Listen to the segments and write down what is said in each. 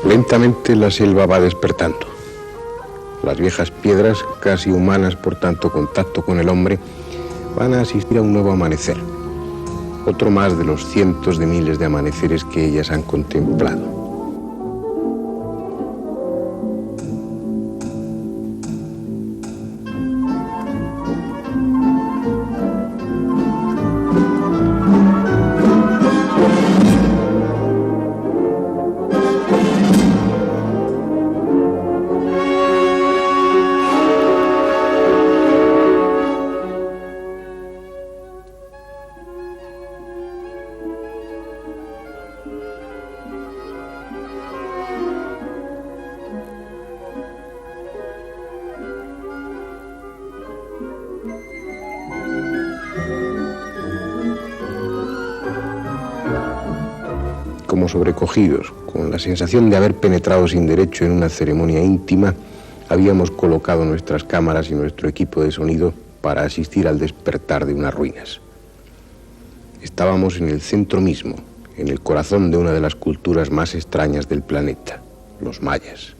Lentamente la selva va despertando. Las viejas piedras, casi humanas por tanto contacto con el hombre, van a asistir a un nuevo amanecer. Otro más de los cientos de miles de amaneceres que ellas han contemplado. Como sobrecogidos, con la sensación de haber penetrado sin derecho en una ceremonia íntima, habíamos colocado nuestras cámaras y nuestro equipo de sonido para asistir al despertar de unas ruinas. Estábamos en el centro mismo, en el corazón de una de las culturas más extrañas del planeta, los mayas.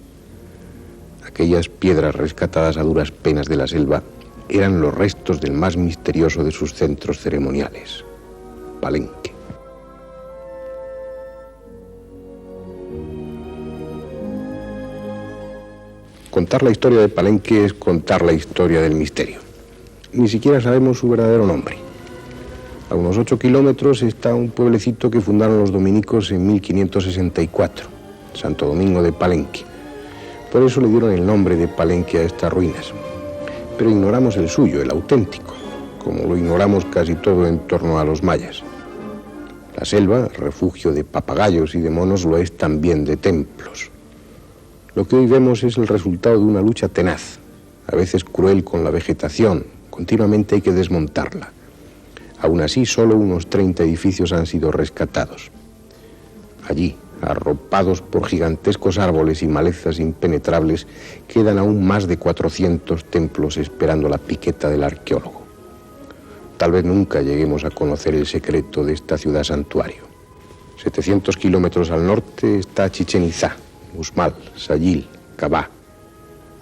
Aquellas piedras rescatadas a duras penas de la selva eran los restos del más misterioso de sus centros ceremoniales, Palenque. Contar la historia de Palenque es contar la historia del misterio. Ni siquiera sabemos su verdadero nombre. A unos 8 kilómetros está un pueblecito que fundaron los dominicos en 1564, Santo Domingo de Palenque. Por eso le dieron el nombre de Palenque a estas ruinas. Pero ignoramos el suyo, el auténtico, como lo ignoramos casi todo en torno a los mayas. La selva, refugio de papagayos y de monos, lo es también de templos. Lo que hoy vemos es el resultado de una lucha tenaz, a veces cruel con la vegetación. Continuamente hay que desmontarla. Aún así, solo unos 30 edificios han sido rescatados. Allí, arropados por gigantescos árboles y malezas impenetrables, quedan aún más de 400 templos esperando la piqueta del arqueólogo. Tal vez nunca lleguemos a conocer el secreto de esta ciudad santuario. 700 kilómetros al norte está Chichén Itzá, Uxmal, Sayil, Cabá.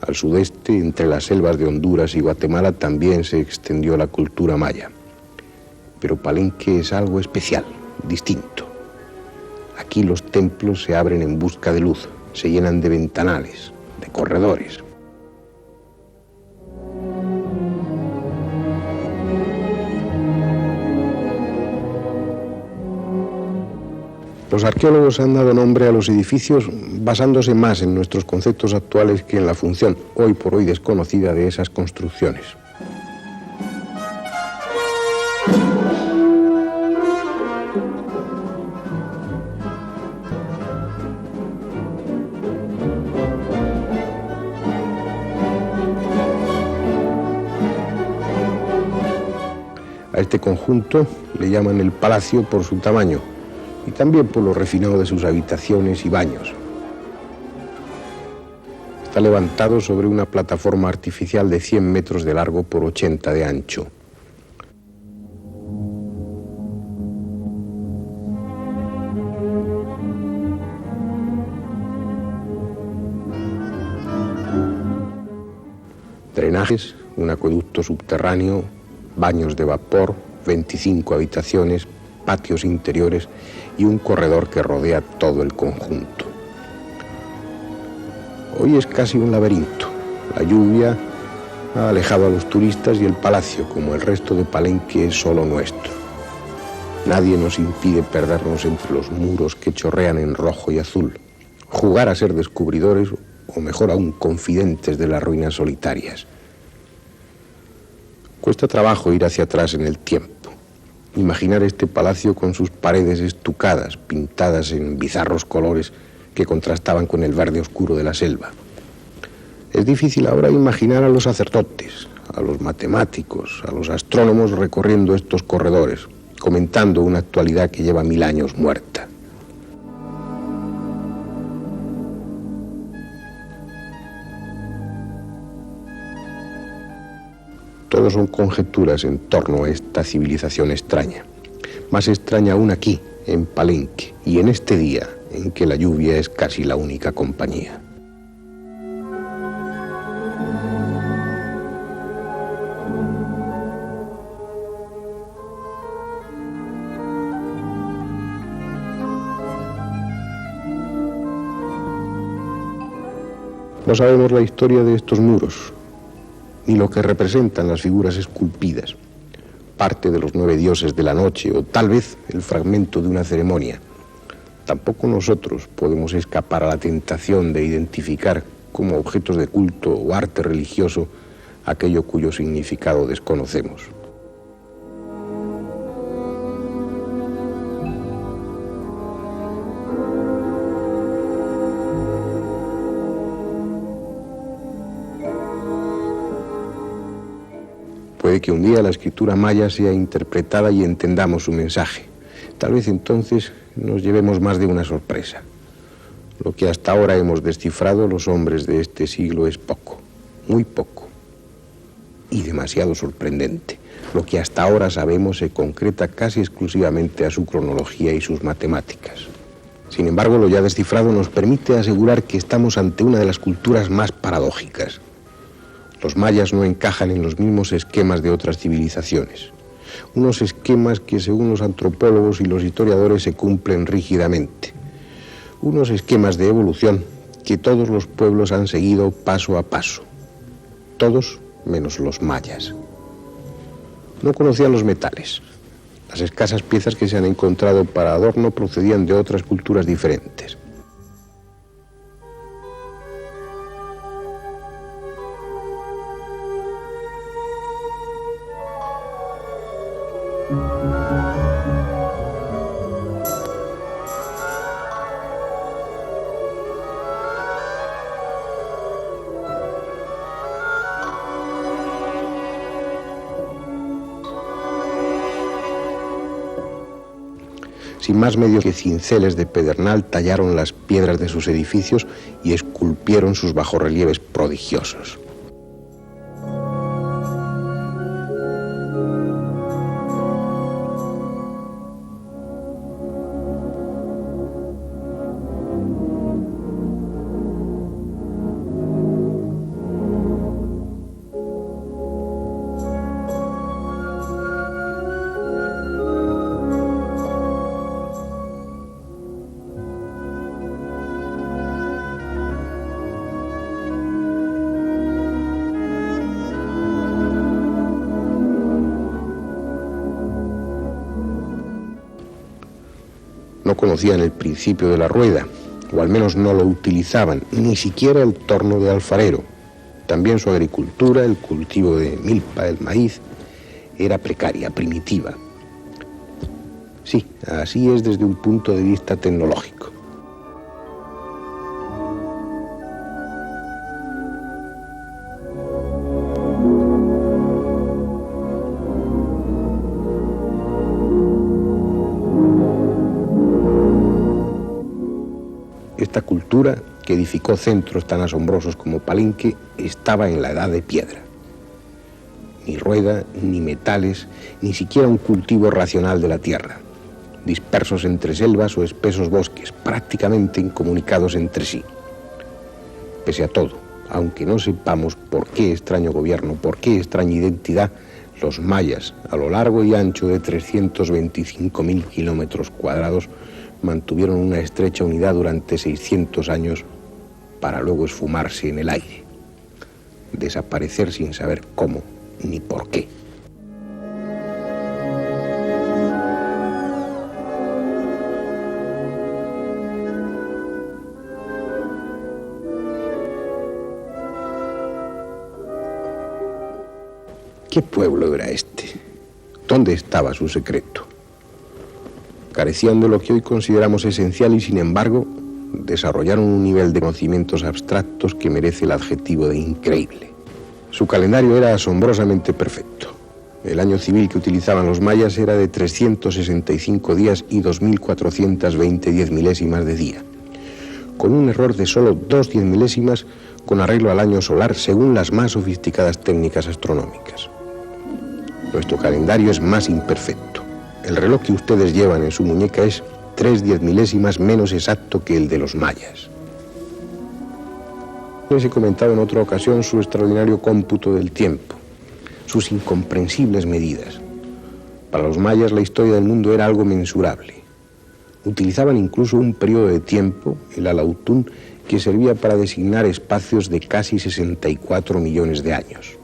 Al sudeste, entre las selvas de Honduras y Guatemala, también se extendió la cultura maya. Pero Palenque es algo especial, distinto. Aquí los templos se abren en busca de luz, se llenan de ventanales, de corredores. Los arqueólogos han dado nombre a los edificios basándose más en nuestros conceptos actuales que en la función, hoy por hoy desconocida, de esas construcciones. A este conjunto le llaman el palacio por su tamaño y también por lo refinado de sus habitaciones y baños. Está levantado sobre una plataforma artificial de 100 metros de largo por 80 de ancho. Drenajes, un acueducto subterráneo, baños de vapor, 25 habitaciones, patios interiores y un corredor que rodea todo el conjunto. Hoy es casi un laberinto. La lluvia ha alejado a los turistas y el palacio, como el resto de Palenque, es solo nuestro. Nadie nos impide perdernos entre los muros que chorrean en rojo y azul, jugar a ser descubridores o mejor aún confidentes de las ruinas solitarias. Cuesta trabajo ir hacia atrás en el tiempo. Imaginar este palacio con sus paredes estucadas, pintadas en bizarros colores que contrastaban con el verde oscuro de la selva. Es difícil ahora imaginar a los sacerdotes, a los matemáticos, a los astrónomos recorriendo estos corredores, comentando una actualidad que lleva 1000 años muerta. Todo son conjeturas en torno a esta civilización extraña. Más extraña aún aquí, en Palenque, y en este día, en que la lluvia es casi la única compañía. No sabemos la historia de estos muros, ni lo que representan las figuras esculpidas, parte de los 9 dioses de la noche o tal vez el fragmento de una ceremonia. Tampoco nosotros podemos escapar a la tentación de identificar como objetos de culto o arte religioso aquello cuyo significado desconocemos. Puede que un día la escritura maya sea interpretada y entendamos su mensaje. Tal vez entonces nos llevemos más de una sorpresa. Lo que hasta ahora hemos descifrado los hombres de este siglo es poco, muy poco, y demasiado sorprendente. Lo que hasta ahora sabemos se concreta casi exclusivamente a su cronología y sus matemáticas. Sin embargo, lo ya descifrado nos permite asegurar que estamos ante una de las culturas más paradójicas. Los mayas no encajan en los mismos esquemas de otras civilizaciones. Unos esquemas que, según los antropólogos y los historiadores, se cumplen rígidamente. Unos esquemas de evolución que todos los pueblos han seguido paso a paso. Todos menos los mayas. No conocían los metales. Las escasas piezas que se han encontrado para adorno procedían de otras culturas diferentes. Sin más medios que cinceles de pedernal, tallaron las piedras de sus edificios y esculpieron sus bajorrelieves prodigiosos. No conocían el principio de la rueda, o al menos no lo utilizaban, ni siquiera el torno de alfarero. También su agricultura, el cultivo de milpa, el maíz, era precaria, primitiva. Sí, así es desde un punto de vista tecnológico. Esta cultura, que edificó centros tan asombrosos como Palenque, estaba en la edad de piedra. Ni rueda, ni metales, ni siquiera un cultivo racional de la tierra, dispersos entre selvas o espesos bosques, prácticamente incomunicados entre sí. Pese a todo, aunque no sepamos por qué extraño gobierno, por qué extraña identidad, los mayas, a lo largo y ancho de 325.000 kilómetros cuadrados, mantuvieron una estrecha unidad durante 600 años para luego esfumarse en el aire, desaparecer sin saber cómo ni por qué. ¿Qué pueblo era este? ¿Dónde estaba su secreto? Carecían de lo que hoy consideramos esencial y, sin embargo, desarrollaron un nivel de conocimientos abstractos que merece el adjetivo de increíble. Su calendario era asombrosamente perfecto. El año civil que utilizaban los mayas era de 365 días y 2.420 diezmilésimas de día, con un error de solo 2 diezmilésimas con arreglo al año solar según las más sofisticadas técnicas astronómicas. Nuestro calendario es más imperfecto. El reloj que ustedes llevan en su muñeca es 3/10 menos exacto que el de los mayas. Les he comentado en otra ocasión su extraordinario cómputo del tiempo, sus incomprensibles medidas. Para los mayas la historia del mundo era algo mensurable. Utilizaban incluso un periodo de tiempo, el Alautún, que servía para designar espacios de casi 64 millones de años.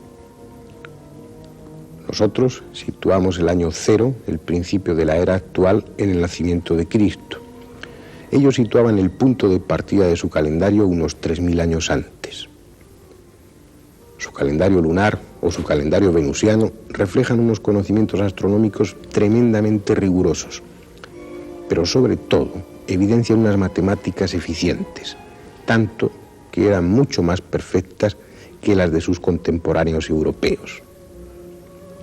Nosotros situamos el año 0, el principio de la era actual, en el nacimiento de Cristo. Ellos situaban el punto de partida de su calendario unos 3.000 años antes. Su calendario lunar o su calendario venusiano reflejan unos conocimientos astronómicos tremendamente rigurosos, pero sobre todo evidencian unas matemáticas eficientes, tanto que eran mucho más perfectas que las de sus contemporáneos europeos.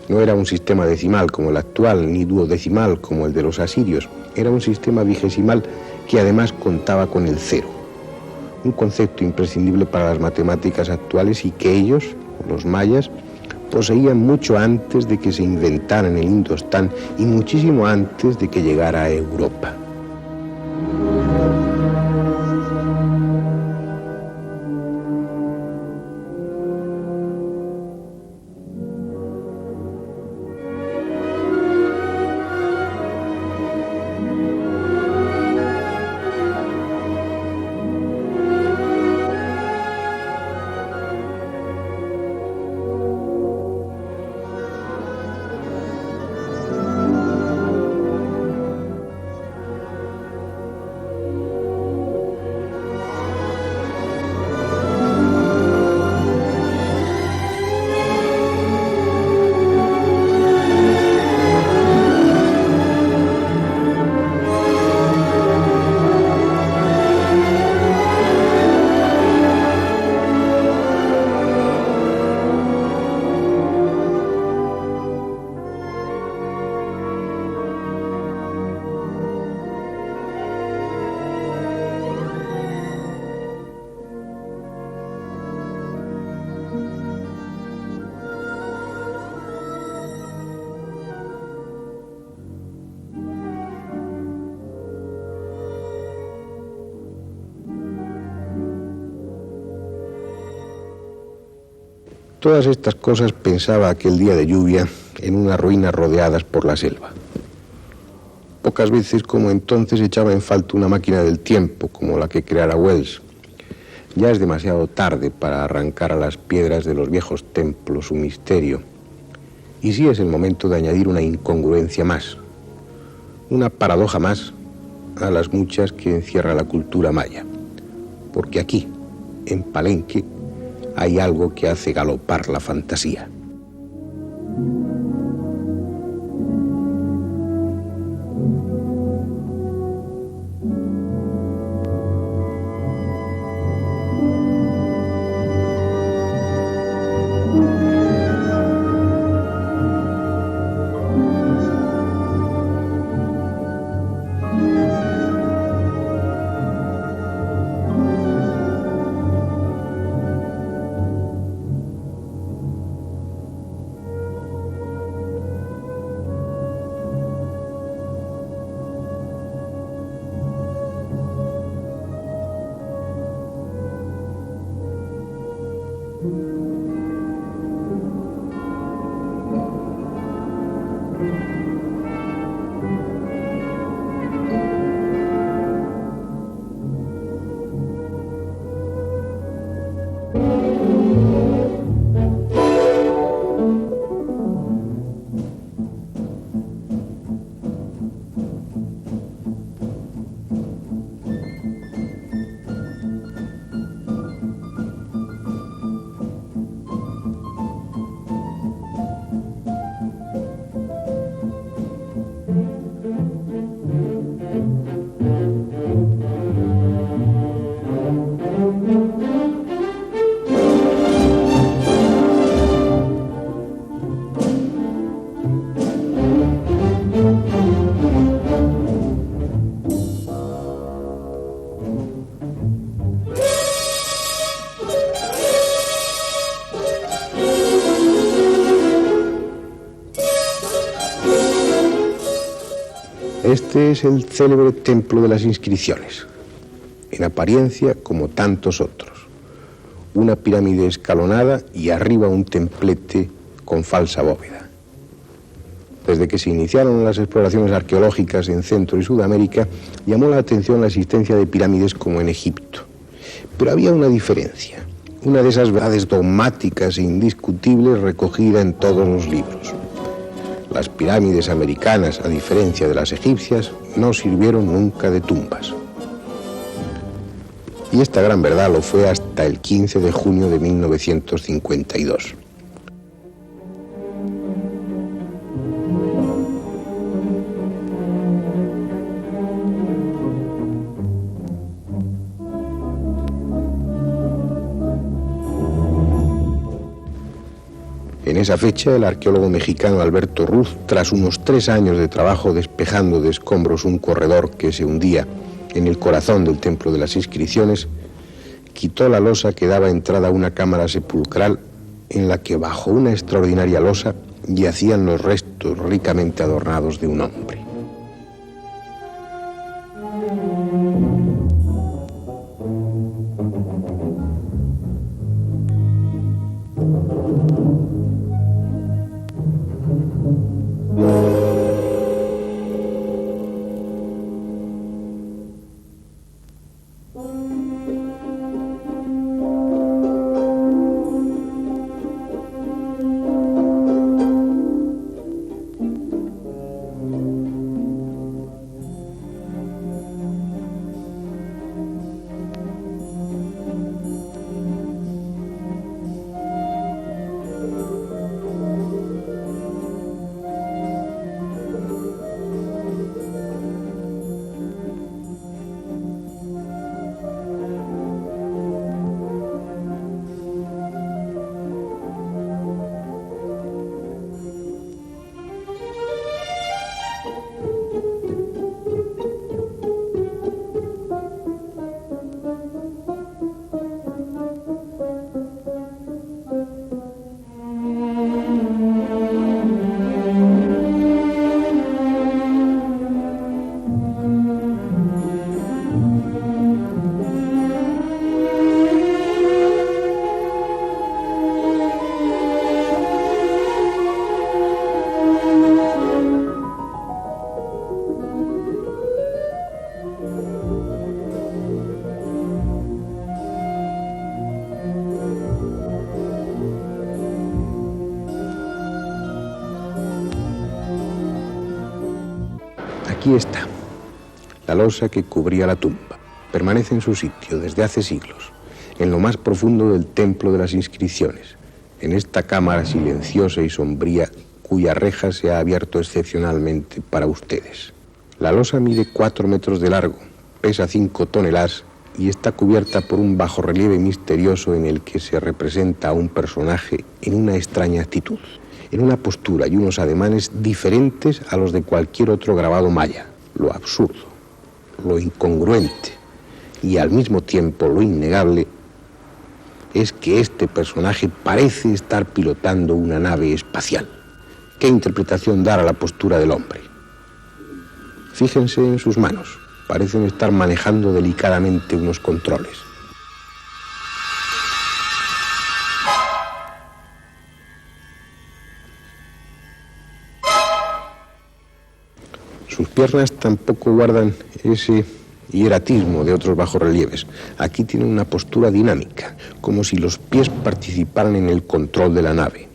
No era un sistema decimal como el actual, ni duodecimal como el de los asirios, era un sistema vigesimal que además contaba con el cero, un concepto imprescindible para las matemáticas actuales y que ellos, los mayas, poseían mucho antes de que se inventaran el Indostán y muchísimo antes de que llegara a Europa. Todas estas cosas pensaba aquel día de lluvia en unas ruinas rodeadas por la selva. Pocas veces como entonces echaba en falta una máquina del tiempo como la que creara Wells. Ya es demasiado tarde para arrancar a las piedras de los viejos templos su misterio. Y sí es el momento de añadir una incongruencia más, una paradoja más a las muchas que encierra la cultura maya. Porque aquí, en Palenque, hay algo que hace galopar la fantasía. Este es el célebre Templo de las Inscripciones, en apariencia como tantos otros. Una pirámide escalonada y arriba un templete con falsa bóveda. Desde que se iniciaron las exploraciones arqueológicas en Centro y Sudamérica, llamó la atención la existencia de pirámides como en Egipto. Pero había una diferencia, una de esas verdades dogmáticas e indiscutibles recogida en todos los libros. Las pirámides americanas, a diferencia de las egipcias, no sirvieron nunca de tumbas. Y esta gran verdad lo fue hasta el 15 de junio de 1952. En esa fecha, el arqueólogo mexicano Alberto Ruz, tras unos 3 años de trabajo despejando de escombros un corredor que se hundía en el corazón del Templo de las Inscripciones, quitó la losa que daba entrada a una cámara sepulcral en la que, bajo una extraordinaria losa, yacían los restos ricamente adornados de un hombre. Aquí está, la losa que cubría la tumba. Permanece en su sitio desde hace siglos, en lo más profundo del Templo de las Inscripciones, en esta cámara silenciosa y sombría cuya reja se ha abierto excepcionalmente para ustedes. La losa mide 4 metros de largo, pesa 5 toneladas y está cubierta por un bajorrelieve misterioso en el que se representa a un personaje en una extraña actitud, en una postura y unos ademanes diferentes a los de cualquier otro grabado maya. Lo absurdo, lo incongruente y al mismo tiempo lo innegable es que este personaje parece estar pilotando una nave espacial. ¿Qué interpretación dar a la postura del hombre? Fíjense en sus manos, parecen estar manejando delicadamente unos controles. Sus piernas tampoco guardan ese hieratismo de otros bajorrelieves. Aquí tienen una postura dinámica, como si los pies participaran en el control de la nave.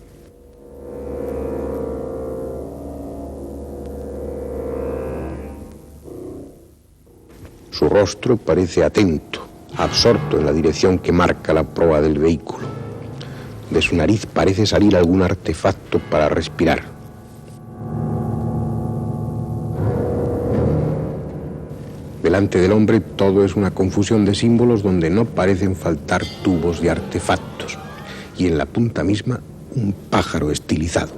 Su rostro parece atento, absorto en la dirección que marca la proa del vehículo. De su nariz parece salir algún artefacto para respirar. Delante del hombre todo es una confusión de símbolos donde no parecen faltar tubos de artefactos, y en la punta misma un pájaro estilizado.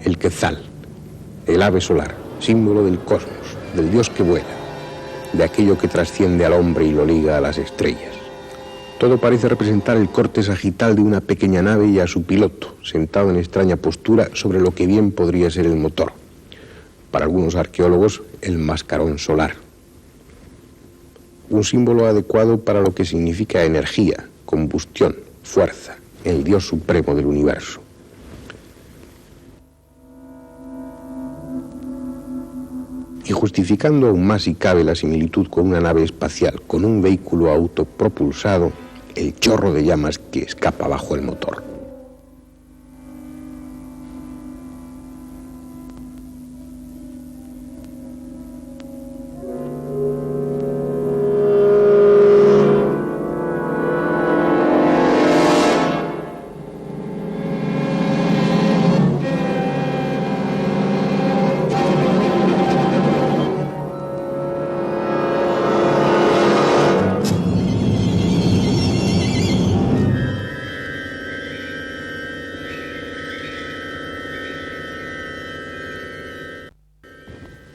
El quetzal, el ave solar, símbolo del cosmos, del dios que vuela, de aquello que trasciende al hombre y lo liga a las estrellas. Todo parece representar el corte sagital de una pequeña nave y a su piloto, sentado en extraña postura sobre lo que bien podría ser el motor. para algunos arqueólogos, el mascarón solar. Un símbolo adecuado para lo que significa energía, combustión, fuerza, el Dios supremo del universo. Y justificando aún más si cabe la similitud con una nave espacial, con un vehículo autopropulsado, el chorro de llamas que escapa bajo el motor.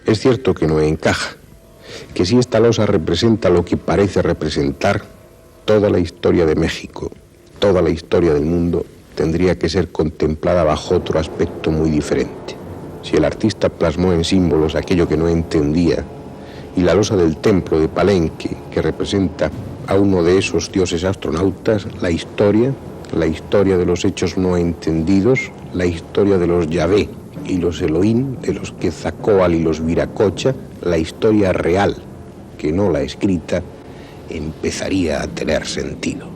Es cierto que no encaja, que si esta losa representa lo que parece representar, toda la historia de México, toda la historia del mundo, tendría que ser contemplada bajo otro aspecto muy diferente. Si el artista plasmó en símbolos aquello que no entendía, y la losa del templo de Palenque, que representa a uno de esos dioses astronautas, la historia de los hechos no entendidos, la historia de los Yahvé y los Elohim, de los Quetzalcóatl y los Viracocha, la historia real, que no la escrita, empezaría a tener sentido.